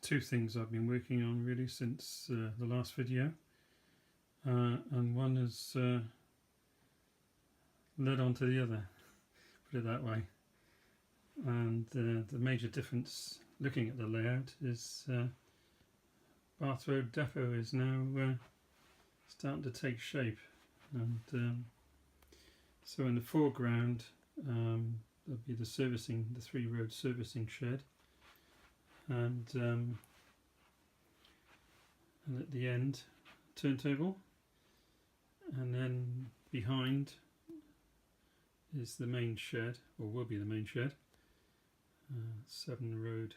two things I've been working on really since the last video, and one has led on to the other, put it that way. And the major difference looking at the layout is Bath Road Depot is now starting to take shape, and so in the foreground there'll be the 3-road servicing shed, and at the end turntable, and then behind is the main shed, or will be the main shed, 7-road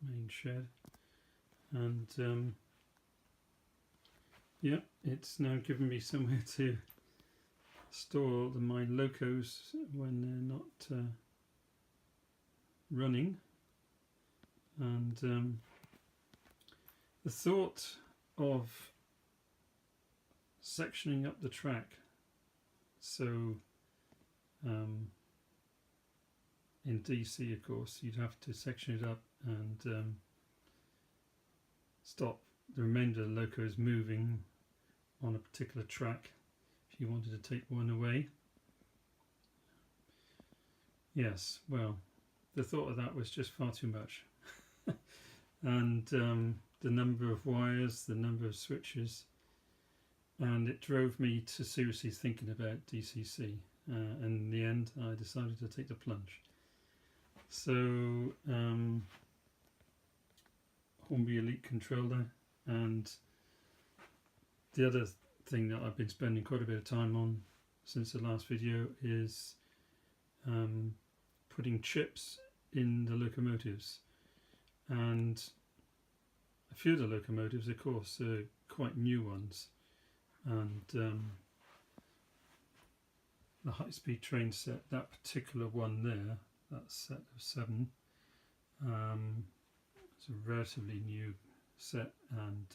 main shed, and yeah, it's now given me somewhere to store my locos when they're not running. And the thought of sectioning up the track, so in DC of course you'd have to section it up and stop the remainder of the locos moving on a particular track if you wanted to take one away. Yes, well, the thought of that was just far too much. And the number of wires, the number of switches, and it drove me to seriously thinking about DCC, and in the end I decided to take the plunge. So Hornby Elite controller, and the other thing that I've been spending quite a bit of time on since the last video is putting chips in the locomotives. And a few of the locomotives, of course, are quite new ones, and the high-speed train set, that particular one there, that set of 7, it's a relatively new set, and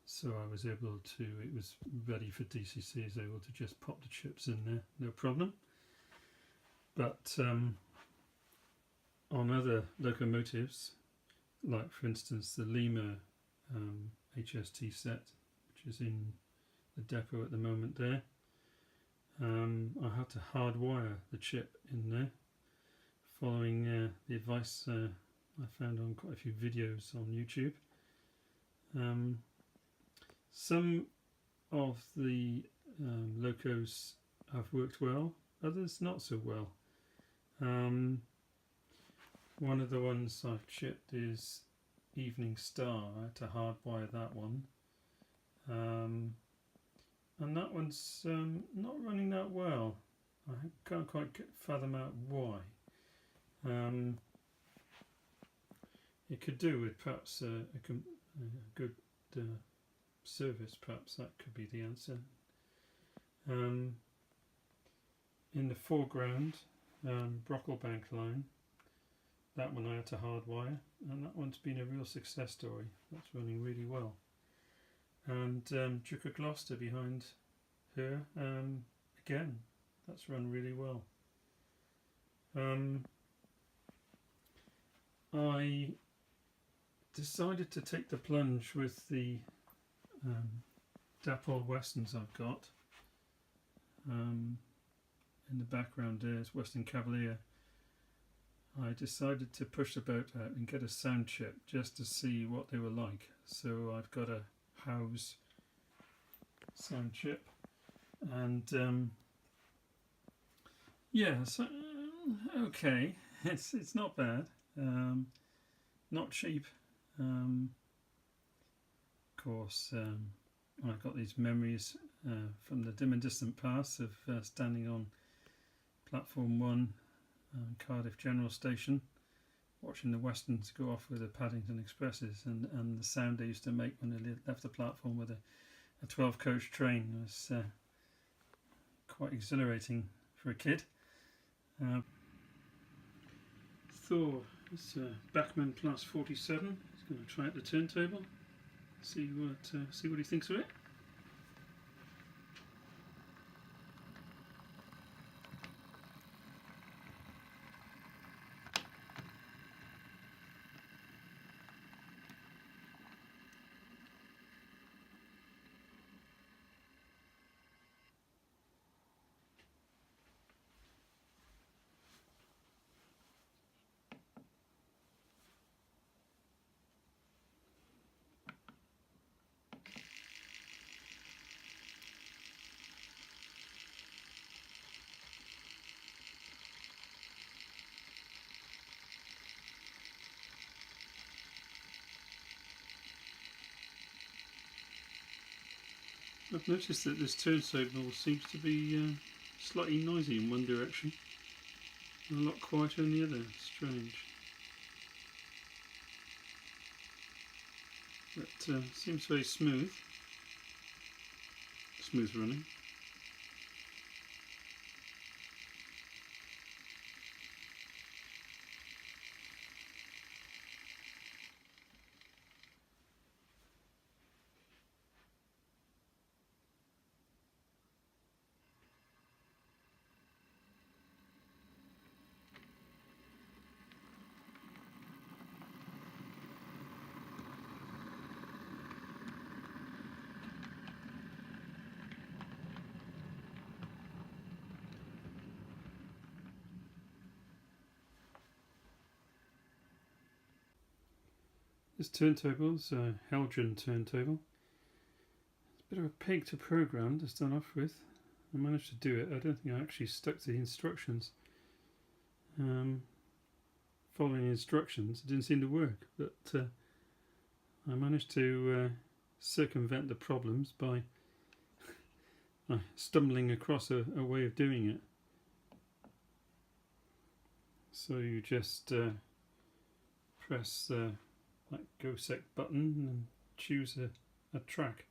so I was able to, it was ready for DCC, I was able to just pop the chips in there, no problem. But on other locomotives, like for instance the Lima HST set, which is in the depot at the moment there, I had to hardwire the chip in there, following the advice I found on quite a few videos on YouTube. Some of the locos have worked well, others not so well. One of the ones I've chipped is Evening Star. I had to hardwire that one, and that one's not running that well. I can't quite fathom out why. It could do with perhaps a good service, perhaps that could be the answer. In the foreground, Brocklebank line, that one I had to hardwire, and that one's been a real success story. That's running really well. And Duke of Gloucester behind her, again, that's run really well. I decided to take the plunge with the Dapol Westerns I've got. In the background there is Western Cavalier. I decided to push the boat out and get a sound chip just to see what they were like. So I've got a House sound chip, and yeah, so okay, it's not bad, not cheap. Of course, I've got these memories from the dim and distant past of standing on platform 1, Cardiff General Station, watching the Westerns go off with the Paddington Expresses, and the sound they used to make when they left the platform with a 12-coach train was quite exhilarating for a kid. Thor, it's a Bachmann Plus 47. He's going to try out the turntable, see what he thinks of it. I've noticed that this turntable seems to be slightly noisy in one direction and a lot quieter in the other. Strange. But seems very smooth running. This turntable is a Elgyn turntable. It's a bit of a pig to program to start off with. I managed to do it. I don't think I actually stuck to the instructions. Following the instructions, it didn't seem to work, but I managed to circumvent the problems by stumbling across a way of doing it. So you just press that go sec button and choose a track.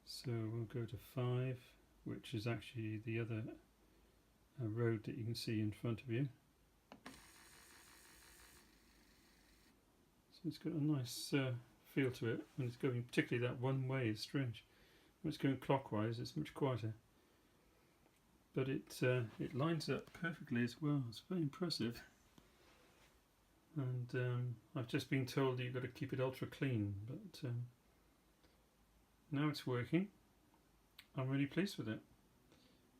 So we'll go to 5, which is actually the other road that you can see in front of you. So it's got a nice feel to it when it's going, particularly that one way is strange. When it's going clockwise it's much quieter. But it lines up perfectly as well. It's very impressive. And I've just been told you've got to keep it ultra clean, but now it's working. I'm really pleased with it.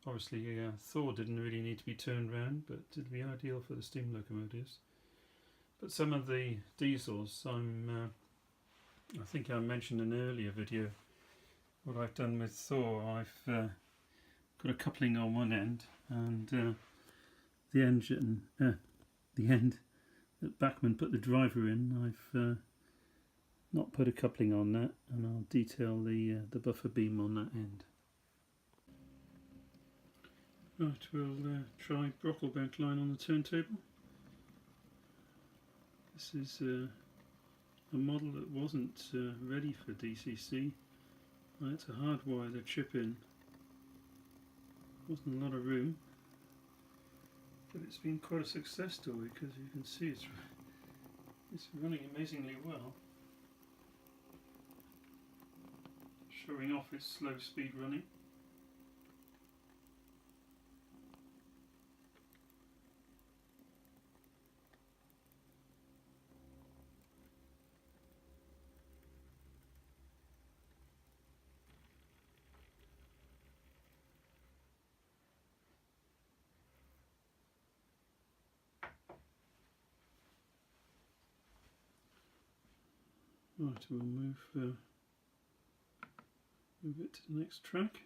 Obviously Thor didn't really need to be turned round, but it'd be ideal for the steam locomotives. But some of the diesels, I think I mentioned in an earlier video what I've done with Thor. I've got a coupling on one end, and the engine, the end that Bachmann put the driver in, I've not put a coupling on that, and I'll detail the buffer beam on that end. Right, we'll try Brocklebank line on the turntable. This is a model that wasn't ready for DCC. I had to hardwire the chip in. Wasn't a lot of room, but it's been quite a success story because you can see it's running amazingly well, showing off its slow speed running. Right, we'll move it to the next track.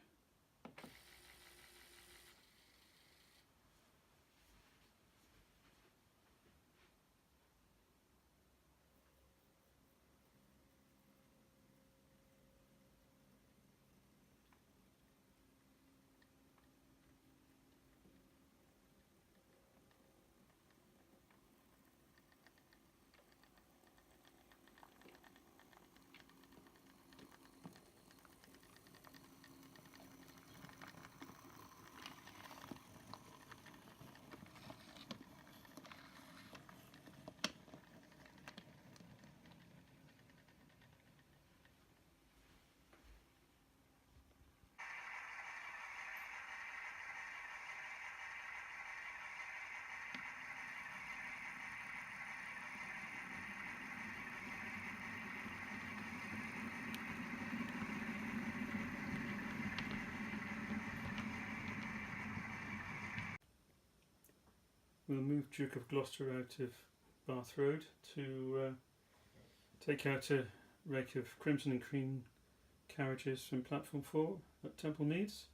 We'll move Duke of Gloucester out of Bath Road to take out a rake of crimson and cream carriages from platform 4 that Temple needs.